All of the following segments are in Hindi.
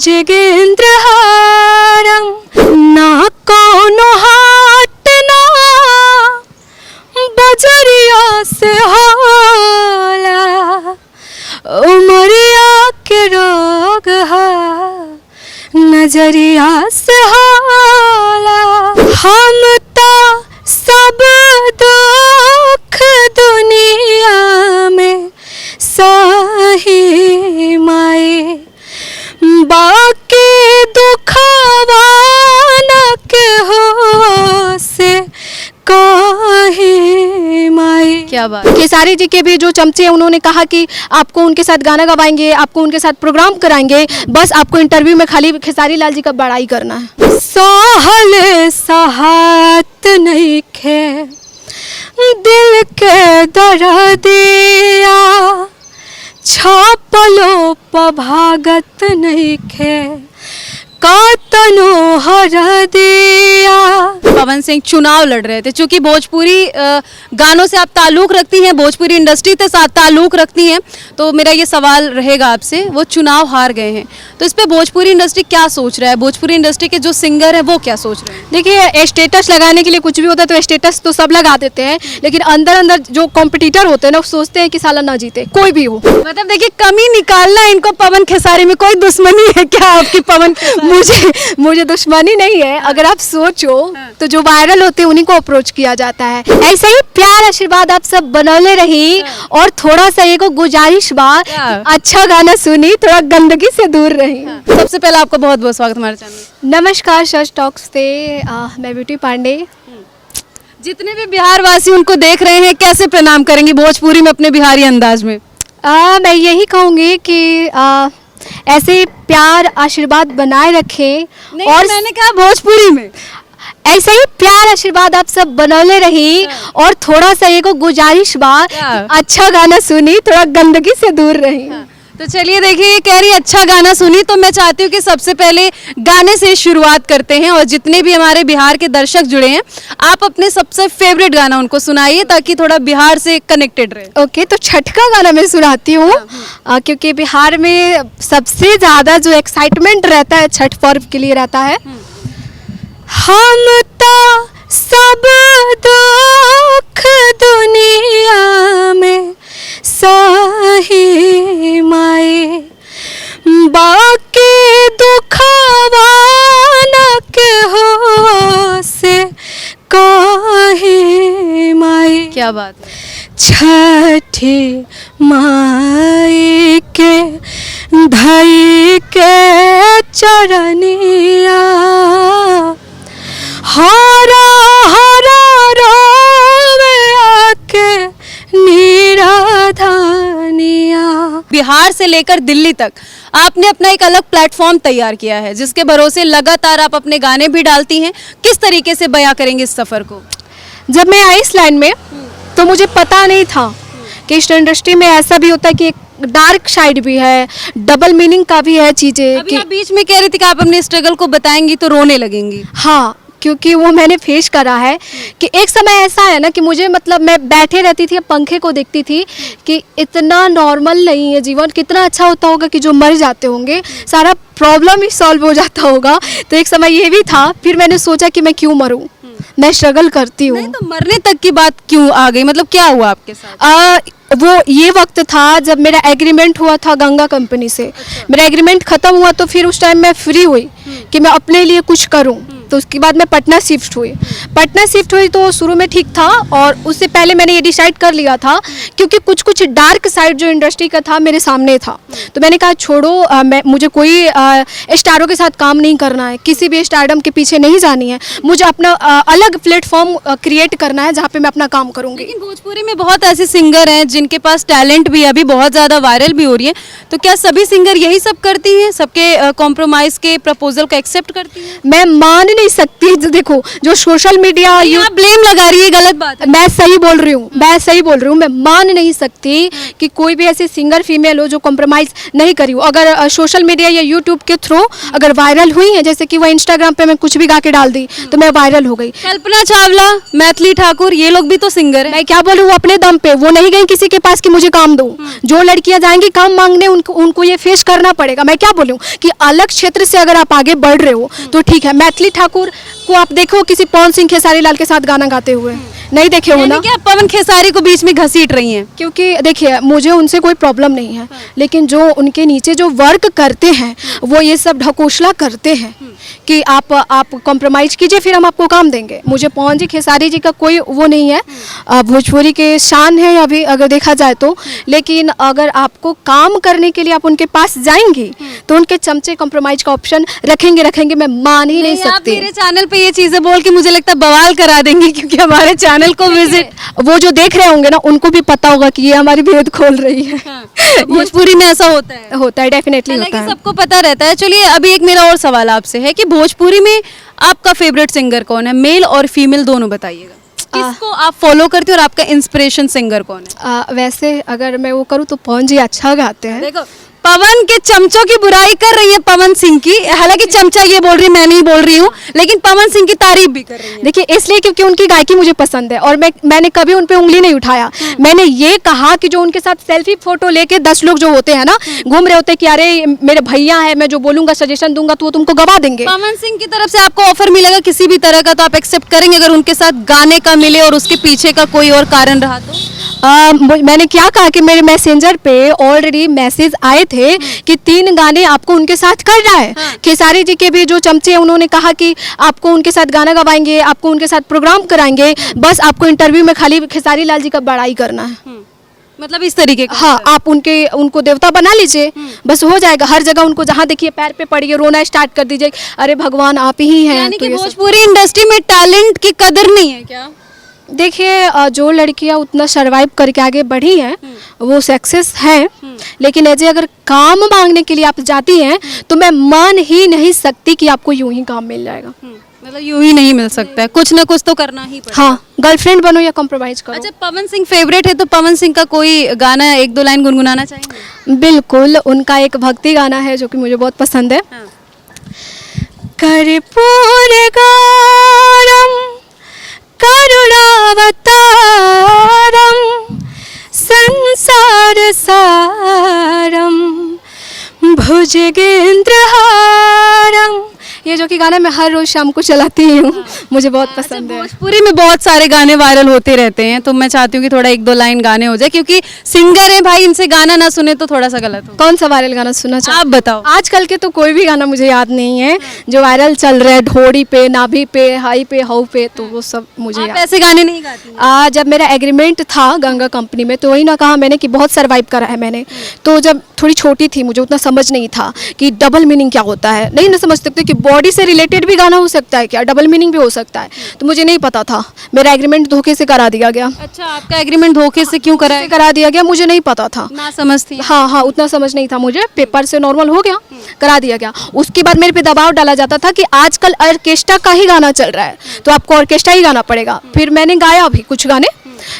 भुजगेंद्रहारं ना कोनो हाट ना बजरिया से होला उमरिया के रोग है नजरिया से होला हम तो सब दुख दुनिया में सही माए बाकी दुखवा न के हो से काहे माए। क्या बात। खेसारी जी के भी जो चमचे हैं उन्होंने कहा कि आपको उनके साथ गाना गवाएंगे, आपको उनके साथ प्रोग्राम कराएंगे, बस आपको इंटरव्यू में खाली खेसारी लाल जी का बड़ाई करना है। सहल सहात नहीं खे दिल के दर्दिया छापलो पभागत नहीं खे कातनो हर दिया। पवन सिंह चुनाव लड़ रहे थे, चूंकि भोजपुरी गानों से आप ताल्लुक़ रखती हैं, भोजपुरी इंडस्ट्री के साथ ताल्लुक़ रखती हैं, तो मेरा ये सवाल रहेगा आपसे, वो चुनाव हार गए हैं तो इस पे भोजपुरी इंडस्ट्री क्या सोच रहा है, भोजपुरी इंडस्ट्री के जो सिंगर हैं वो क्या सोच रहे हैं? देखिए स्टेटस लगाने के लिए कुछ भी होता है तो स्टेटस तो सब लगा देते हैं, लेकिन अंदर अंदर जो कॉम्पिटिटर होते हैं ना वो सोचते हैं कि साला ना जीते कोई भी हो। मतलब देखिए कमी निकालना इनको पवन खेसारी में, कोई दुश्मनी है क्या आपकी पवन? मुझे दुश्मनी नहीं है, अगर आप सोचो तो जो वायरल होते हैं उन्हीं को अप्रोच किया जाता है। ऐसे ही प्यार आशीर्वाद आप सब बनौले रही और थोड़ा सा ये को गुजारिश बा अच्छा गाना सुनी, थोड़ा गंदगी से दूर रही। सबसे पहले आपका बहुत बहुत स्वागत हमारे चैनल में। नमस्कार सच टॉक्स से मैं ब्यूटी पांडे। जितने भी बिहार वासी उनको देख रहे हैं कैसे प्रणाम करेंगे भोजपुरी में अपने बिहारी अंदाज में? मैं यही कहूँगी कि ऐसे प्यार आशीर्वाद बनाए रखें और मैंने कहा भोजपुरी में ऐसे ही प्यार आशीर्वाद आप सब बनौले रही और थोड़ा सा ये को गुजारिश बा अच्छा गाना सुनी, थोड़ा गंदगी से दूर रही। तो चलिए देखिए ये कह रही अच्छा गाना सुनी, तो मैं चाहती हूँ कि सबसे पहले गाने से शुरुआत करते हैं और जितने भी हमारे बिहार के दर्शक जुड़े हैं आप अपने सबसे फेवरेट गाना उनको सुनाइए ताकि थोड़ा बिहार से कनेक्टेड रहे। ओके तो छठ का गाना मैं सुनाती हूँ क्योंकि बिहार में सबसे ज़्यादा जो एक्साइटमेंट रहता है छठ पर्व के लिए रहता है। हम तो सब दुख दुनिया में सही माए बाकी दुखवा न के हो से काहे माए। क्या बात है। छठी माई के धई के चरनिया हरा हरा रोवे आके निराधनिया। बिहार से लेकर दिल्ली तक आपने अपना एक अलग प्लेटफॉर्म तैयार किया है जिसके भरोसे लगातार आप अपने गाने भी डालती हैं, किस तरीके से बयां करेंगे इस सफ़र को? जब मैं आई इस लाइन में तो मुझे पता नहीं था कि इस इंडस्ट्री में ऐसा भी होता है कि एक डार्क साइड भी है, डबल मीनिंग का भी है चीज़ें। अभी आप बीच में कह रही थी कि आप अपने स्ट्रगल को बताएंगी तो रोने लगेंगी। हाँ क्योंकि वो मैंने फेस करा है कि एक समय ऐसा है ना कि मुझे मतलब मैं बैठे रहती थी पंखे को देखती थी कि इतना नॉर्मल नहीं है जीवन, कितना अच्छा होता होगा कि जो मर जाते होंगे सारा प्रॉब्लम ही सॉल्व हो जाता होगा। तो एक समय ये भी था, फिर मैंने सोचा कि मैं क्यों मरूं, मैं स्ट्रगल करती हूँ। तो मरने तक की बात क्यों आ गई, मतलब क्या हुआ आपके साथ? वो ये वक्त था जब मेरा एग्रीमेंट हुआ था गंगा कंपनी से। मेरा एग्रीमेंट ख़त्म हुआ तो फिर उस टाइम मैं फ्री हुई कि मैं अपने लिए कुछ करूं। तो उसके बाद मैं पटना शिफ्ट हुई। तो शुरू में ठीक था और उससे पहले मैंने ये डिसाइड कर लिया था क्योंकि कुछ डार्क साइड जो इंडस्ट्री का था मेरे सामने था। तो मैंने कहा छोड़ो, मुझे कोई स्टारों के साथ काम नहीं करना है, किसी भी स्टारडम के पीछे नहीं जानी है, मुझे अपना अलग प्लेटफॉर्म क्रिएट करना है जहाँ पे मैं अपना काम करूँगी। लेकिन भोजपुरी में बहुत ऐसे सिंगर हैं जिनके पास टैलेंट भी अभी बहुत ज़्यादा वायरल भी हो रही है, तो क्या सभी सिंगर यही सब करती हैं, सबके कॉम्प्रोमाइज़ के प्रपोजल को एक्सेप्ट करती हैं? मैं मान नहीं नहीं सकती। देखो जो सोशल मीडिया आप ब्लेम लगा रही है, गलत बात है। मैं सही बोल रही हूँ, मैं सही बोल रही हूँ। मैं मान नहीं सकती कि कोई भी ऐसी सिंगर फीमेल हो जो कॉम्प्रोमाइज़ नहीं करी हो। अगर सोशल मीडिया या यूट्यूब के थ्रू अगर वायरल हुई है, जैसे कि वह इंस्टाग्राम पे मैं कुछ भी गा के डाल दी तो मैं वायरल हो गई। कल्पना चावला, मैथिली ठाकुर, ये लोग भी तो सिंगर है। मैं क्या बोलूँ, वो अपने दम पे, वो नहीं गई किसी के पास कि मुझे काम दो। जो लड़कियां जाएंगी काम मांगने उनको ये फेस करना पड़ेगा। मैं क्या बोलूँ कि अलग क्षेत्र से अगर आप आगे बढ़ रहे हो तो ठीक है। मैथिली ठाकुर को आप देखो किसी पवन सिंह खेसारी लाल के साथ गाना गाते हुए, नहीं देखे हो ना? क्या पवन खेसारी को बीच में घसीट रही हैं? क्योंकि देखिए मुझे उनसे कोई प्रॉब्लम नहीं है, लेकिन जो उनके नीचे जो वर्क करते हैं वो ये सब ढकोसला करते हैं कि आप कॉम्प्रोमाइज़ कीजिए फिर हम आपको काम देंगे। मुझे पवन जी खेसारी जी का कोई वो नहीं है, भोजपुरी के शान है अभी अगर देखा जाए तो। लेकिन अगर आपको काम करने के लिए आप उनके पास जाएंगी तो उनके चमचे कॉम्प्रोमाइज़ का ऑप्शन रखेंगे, मैं मान ही नहीं आप सकती। मेरे चैनल पे ये चीजें बोल के मुझे लगता है बवाल करा देंगी, क्योंकि हमारे चैनल को विजिट वो जो देख रहे होंगे ना उनको भी पता होगा कि ये हमारी भेद खोल रही है। भोजपुरी में ऐसा होता है डेफिनेटली होता हालांकि है। सबको पता रहता है। चलिए अभी एक मेरा और सवाल आपसे है कि भोजपुरी में आपका फेवरेट सिंगर कौन है, मेल और फीमेल दोनों बताइएगा। किसको आप फॉलो करते हो और आपका इंस्पिरेशन सिंगर कौन है? वैसे अगर मैं वो करूँ तो पवन जी अच्छा गाते हैं। देखो पवन के चमचों की बुराई कर रही है पवन सिंह की, हालांकि चमचा ये बोल रही है, मैं नहीं बोल रही हूँ, लेकिन पवन सिंह की तारीफ भी कर रही है। देखिए इसलिए क्योंकि उनकी गायकी मुझे पसंद है और मैंने कभी उन पे उंगली नहीं उठाया। मैंने ये कहा कि जो उनके साथ सेल्फी फोटो लेके 10 लोग जो होते हैं ना घूम रहे होते हैं कि अरे मेरे भैया है, मैं जो बोलूंगा सजेशन दूंगा तो वो तुमको गवा देंगे। पवन सिंह की तरफ से आपको ऑफर मिलेगा किसी भी तरह का तो आप एक्सेप्ट करेंगे अगर उनके साथ गाने का मिले और उसके पीछे का कोई और कारण रहा तो? मैंने क्या कहा कि मेरे मैसेंजर पे ऑलरेडी मैसेज आए थे कि 3 गाने आपको उनके साथ करना है। खेसारी जी के भी जो चमचे हैं उन्होंने कहा कि आपको उनके साथ गाना गवाएंगे, आपको उनके साथ प्रोग्राम कराएंगे, बस आपको इंटरव्यू में खाली खेसारी लाल जी का बड़ाई करना है। मतलब इस तरीके का? हाँ, आप उनको देवता बना लीजिए, बस हो जाएगा। हर जगह उनको जहाँ देखिए पैर पे पड़िए, रोना स्टार्ट कर दीजिए, अरे भगवान आप ही हैं। यानी तो कि ये सब- भोजपुरी इंडस्ट्री में टैलेंट की कदर नहीं है क्या? देखिए जो लड़कियां उतना सरवाइव करके आगे बढ़ी हैं वो सक्सेस हैं, लेकिन ऐसे अगर काम मांगने के लिए आप जाती हैं तो मैं मान ही नहीं सकती कि आपको यूं ही काम मिल जाएगा। मतलब यूं ही नहीं मिल सकता है, कुछ ना कुछ तो करना ही पड़ेगा। हाँ, गर्लफ्रेंड बनो या कॉम्प्रोमाइज करो। अच्छा, पवन सिंह फेवरेट है तो पवन सिंह का कोई गाना 1-2 लाइन गुनगुनाना चाहेंगे? बिल्कुल, उनका एक भक्ति गाना है जो कि मुझे बहुत पसंद है। हाँ। कर्पूर गारम करुणावतारम संसार सारम भुजगेंद्रहारम। ये जो कि गाना मैं हर रोज शाम को चलाती हूँ, मुझे बहुत पसंद है। भोजपुरी में बहुत सारे गाने वायरल होते रहते हैं, तो मैं चाहती हूँ कि थोड़ा 1-2 लाइन गाने हो जाए, क्योंकि सिंगर है भाई, इनसे गाना ना सुने तो थोड़ा सा गलत हो। कौन सा वायरल गाना सुनना चाहते आप बताओ। आजकल के तो कोई भी गाना मुझे याद नहीं है जो वायरल चल रहा है, ढोड़ी पे, नाभि पे, हाई पे, हाउ पे, तो वो सब मुझे आप याद। ऐसे गाने नहीं गाती हैं? जब मेरा एग्रीमेंट था गंगा कंपनी में तो वही ना कहा मैंने कि बहुत सरवाइव करा है मैंने। तो जब थोड़ी छोटी थी मुझे उतना समझ नहीं था कि डबल मीनिंग क्या होता है, नहीं ना समझ सकते कि बॉडी से रिलेटेड भी गाना हो सकता है क्या, डबल मीनिंग भी हो सकता है, तो मुझे नहीं पता था। मेरा एग्रीमेंट धोखे से करा दिया गया। अच्छा, आपका एग्रीमेंट धोखे से क्यों करा है? करा दिया गया, मुझे नहीं पता था। ना समझती। हाँ, उतना समझ नहीं था मुझे, पेपर से नॉर्मल हो गया, करा दिया गया। उसके बाद मेरे पे दबाव डाला जाता था कि आजकल ऑर्केस्ट्रा का ही गाना चल रहा है तो आपको ऑर्केस्ट्रा ही गाना पड़ेगा। फिर मैंने गाया भी कुछ गाने,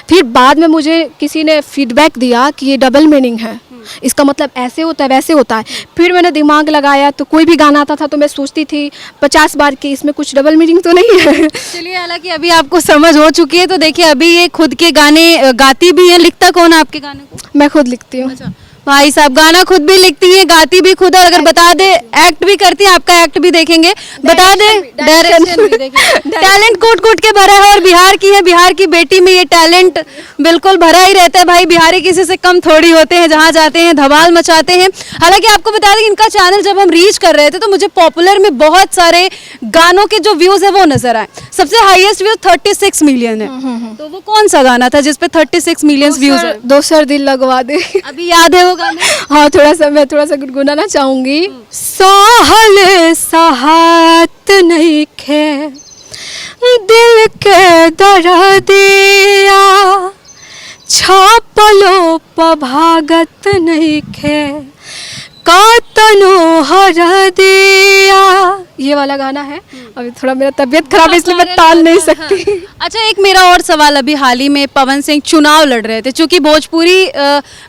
फिर बाद में मुझे किसी ने फीडबैक दिया कि ये डबल मीनिंग है, इसका मतलब ऐसे होता है वैसे होता है। फिर मैंने दिमाग लगाया तो कोई भी गाना आता था तो मैं सोचती थी 50 बार कि इसमें कुछ डबल मीनिंग तो नहीं है। चलिए, हालांकि अभी आपको समझ हो चुकी है, तो देखिए अभी ये खुद के गाने गाती भी हैं। लिखता कौन है आपके गाने को? मैं खुद लिखती हूँ। अच्छा, भाई साहब गाना खुद भी लिखती हैं, गाती भी खुद, और अगर बता दे एक्ट भी करती हैं, आपका एक्ट भी देखेंगे, बता दे डायरेक्शन भी देखेंगे। टैलेंट कूट कूट के भरा है और बिहार की है, बिहार की बेटी में ये टैलेंट बिल्कुल भरा ही रहता है भाई। बिहारी किसी से कम थोड़ी होते हैं, जहाँ जाते हैं धमाल मचाते हैं। हालांकि आपको बता दें इनका चैनल जब हम रीच कर रहे थे तो मुझे पॉपुलर में बहुत सारे गानों के जो व्यूज है वो नजर आए। सबसे हाईएस्ट व्यूज 36 मिलियन है, तो वो कौन सा गाना था जिसपे 36 मिलियन व्यूज है? दोसर दिल लगवा दे। अभी याद है वो गाना? हाँ, मैं थोड़ा सा गुनगुनाना चाहूंगी। सहल सहात नहीं खे दिल के दर्दिया, छापलो पभागत नहीं खे कातनो हर दिया, ये वाला गाना है। अभी थोड़ा मेरा तबीयत खराब है इसलिए मैं ताल नहीं सकती। अच्छा, एक मेरा और सवाल, अभी हाल ही में पवन सिंह चुनाव लड़ रहे थे, चूंकि भोजपुरी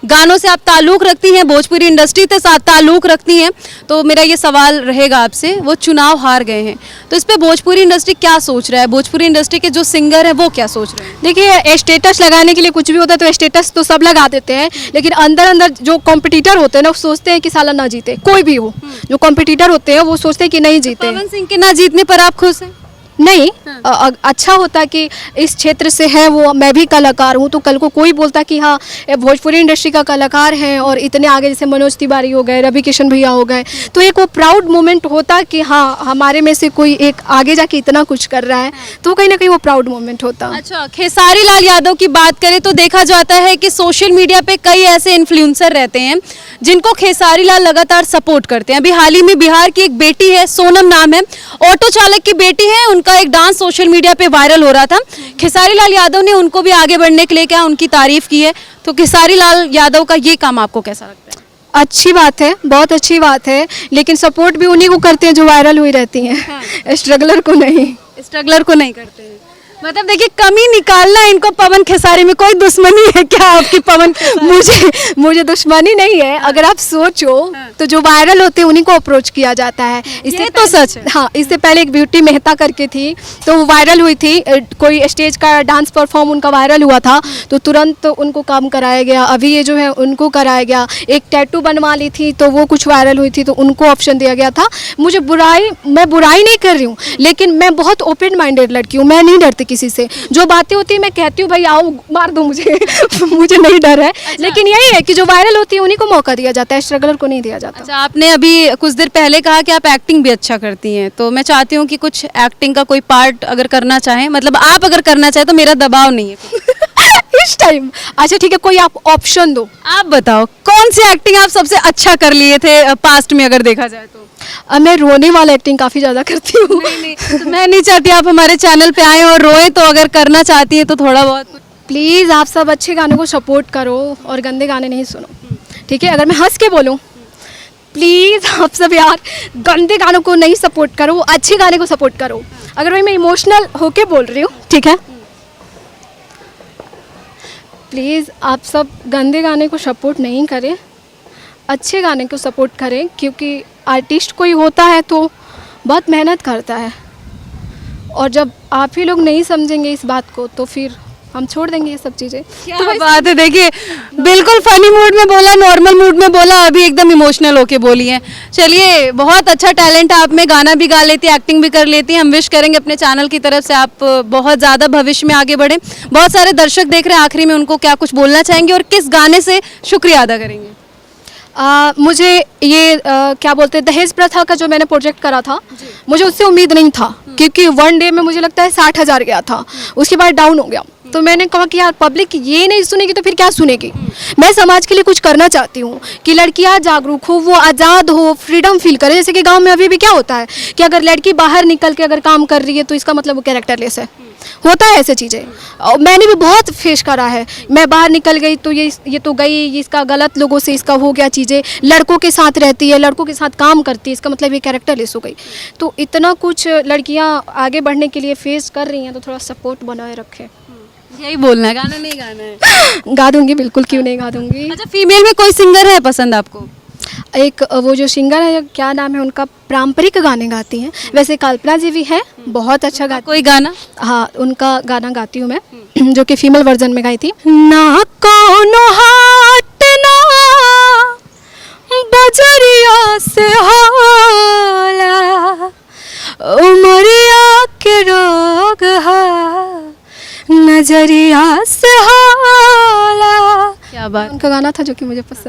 गानों से आप ताल्लुक़ रखती हैं, भोजपुरी इंडस्ट्री के साथ ताल्लुक़ रखती हैं, तो मेरा ये सवाल रहेगा आपसे, वो चुनाव हार गए हैं, तो इस पर भोजपुरी इंडस्ट्री क्या सोच रहा है, भोजपुरी इंडस्ट्री के जो सिंगर हैं वो क्या सोच रहे हैं? देखिए, स्टेटस लगाने के लिए कुछ भी होता है तो स्टेटस तो सब लगा देते हैं, लेकिन अंदर अंदर जो कॉम्पिटिटर होते हैं ना वो सोचते हैं कि साला ना जीते, कोई भी हो। जो कॉम्पिटिटर होते हैं वो सोचते हैं कि नहीं जीते। पवन सिंह के ना जीतने पर आप खुश हैं? नहीं, अच्छा होता कि इस क्षेत्र से है वो, मैं भी कलाकार हूँ, तो कल को कोई बोलता कि हाँ ये भोजपुरी इंडस्ट्री का कलाकार है और इतने आगे, जैसे मनोज तिवारी हो गए, रवि किशन भैया हो गए, तो एक वो प्राउड मोमेंट होता कि हाँ हमारे में से कोई एक आगे जाके इतना कुछ कर रहा है, तो कहीं ना कहीं वो प्राउड मोमेंट होता। अच्छा, खेसारी लाल यादव की बात करें तो देखा जाता है कि सोशल मीडिया पे कई ऐसे इन्फ्लुएंसर रहते हैं जिनको खेसारी लाल लगातार सपोर्ट करते हैं। अभी हाल ही में बिहार की एक बेटी है, सोनम नाम है, ऑटो चालक की बेटी है, उनका एक डांस सोशल मीडिया पे वायरल हो रहा था। खेसारी लाल यादव ने उनको भी आगे बढ़ने के लिए क्या उनकी तारीफ की है, तो खेसारी लाल यादव का ये काम आपको कैसा लगता है? अच्छी बात है, बहुत अच्छी बात है, लेकिन सपोर्ट भी उन्हीं को करते हैं जो वायरल हुई रहती हैं, स्ट्रगलर को नहीं। स्ट्रगलर को नहीं करते हैं, मतलब देखिए कमी निकालना इनको पवन खेसारी में कोई दुश्मनी है क्या आपकी पवन खेसारी? मुझे दुश्मनी नहीं है, अगर आप सोचो तो जो वायरल होते हैं उन्हीं को अप्रोच किया जाता है। ये तो सच है। हाँ, इससे पहले एक ब्यूटी मेहता करके थी, तो वो वायरल हुई थी, कोई स्टेज का डांस परफॉर्म उनका वायरल हुआ था, तो तुरंत उनको काम कराया गया। अभी ये जो है उनको कराया गया। एक टैटू बनवा ली थी तो वो कुछ वायरल हुई थी तो उनको ऑप्शन दिया गया था। मैं बुराई नहीं कर रही हूँ, लेकिन मैं बहुत ओपन माइंडेड लड़की हूँ, मैं नहीं डरती किसी से। जो बातें होती है मैं कहती हूँ भाई आओ मार दो मुझे मुझे नहीं डर है। अच्छा। लेकिन यही है कि जो वायरल होती है उन्हीं को मौका दिया जाता है, स्ट्रगलर को नहीं दिया जाता। अच्छा, आपने अभी कुछ देर पहले कहा कि आप एक्टिंग भी अच्छा करती हैं, तो मैं चाहती हूँ कि कुछ एक्टिंग का कोई पार्ट अगर करना चाहें, मतलब आप अगर करना चाहें तो मेरा दबाव नहीं है इस टाइम। अच्छा ठीक है, कोई आप ऑप्शन दो। आप बताओ कौन सी एक्टिंग आप सबसे अच्छा कर लिए थे पास्ट में अगर देखा जाए तो? मैं रोने वाला एक्टिंग काफ़ी ज़्यादा करती हूँ। नहीं, तो मैं नहीं चाहती आप हमारे चैनल पे आए और रोए, तो अगर करना चाहती है तो थोड़ा बहुत प्लीज़ आप सब अच्छे गानों को सपोर्ट करो और गंदे गाने नहीं सुनो, ठीक है? अगर मैं हंस के बोलूँ, प्लीज़ आप सब यार गंदे गानों को नहीं सपोर्ट करो, अच्छे गाने को सपोर्ट करो। अगर भाई मैं इमोशनल होके बोल रही हूँ, ठीक है, प्लीज़ आप सब गंदे गाने को सपोर्ट नहीं करें, अच्छे गाने को सपोर्ट करें, क्योंकि आर्टिस्ट कोई होता है तो बहुत मेहनत करता है, और जब आप ही लोग नहीं समझेंगे इस बात को तो फिर हम छोड़ देंगे ये सब चीज़ें। क्या तो बात है, देखिए बिल्कुल फनी मूड में बोला, नॉर्मल मूड में बोला, अभी एकदम इमोशनल होके बोली है। चलिए, बहुत अच्छा टैलेंट है आप में, गाना भी गा लेती है, एक्टिंग भी कर लेती है। हम विश करेंगे अपने चैनल की तरफ से आप बहुत ज़्यादा भविष्य में आगे बढ़ें। बहुत सारे दर्शक देख रहे हैं, आखिरी में उनको क्या कुछ बोलना चाहेंगे और किस गाने से शुक्रिया अदा करेंगे? मुझे ये क्या बोलते हैं, दहेज प्रथा का जो मैंने प्रोजेक्ट करा था, मुझे उससे उम्मीद नहीं था, क्योंकि वन डे में मुझे लगता है 60,000 गया था, उसके बाद डाउन हो गया। तो मैंने कहा कि यार पब्लिक ये नहीं सुनेगी तो फिर क्या सुनेगी। मैं समाज के लिए कुछ करना चाहती हूँ कि लड़कियाँ जागरूक हो, वो आज़ाद हो, फ्रीडम फील करे। जैसे कि गांव में अभी भी क्या होता है कि अगर लड़की बाहर निकल के अगर काम कर रही है तो इसका मतलब वो कैरेक्टरलेस है, होता है ऐसे चीज़ें। और मैंने भी बहुत फेस करा है, मैं बाहर निकल गई तो ये तो गई, इसका गलत लोगों से इसका हो गया चीज़ें, लड़कों के साथ रहती है, लड़कों के साथ काम करती है, इसका मतलब ये कैरेक्टरलेस हो गई। तो इतना कुछ लड़कियां आगे बढ़ने के लिए फेस कर रही हैं, तो थोड़ा सपोर्ट बनाए रखें। यही बोलना है, गाना नहीं गाना है? गा दूंगी, बिल्कुल, क्यों नहीं गा दूंगी। अच्छा, फीमेल में कोई सिंगर है पसंद आपको? एक वो जो सिंगर है, क्या नाम है उनका, पारंपरिक गाने गाती हैं। वैसे कल्पना जी भी हैं, बहुत अच्छा गाती। कोई गाना? हाँ, उनका गाना गाती हूँ मैं, जो कि फीमेल वर्जन में गाई थी। ना कोनो हाट ना बजरिया से होला, उमरिया के रोग है नजरिया से होला। क्या बात। उनका गाना था जो कि मुझे पसंद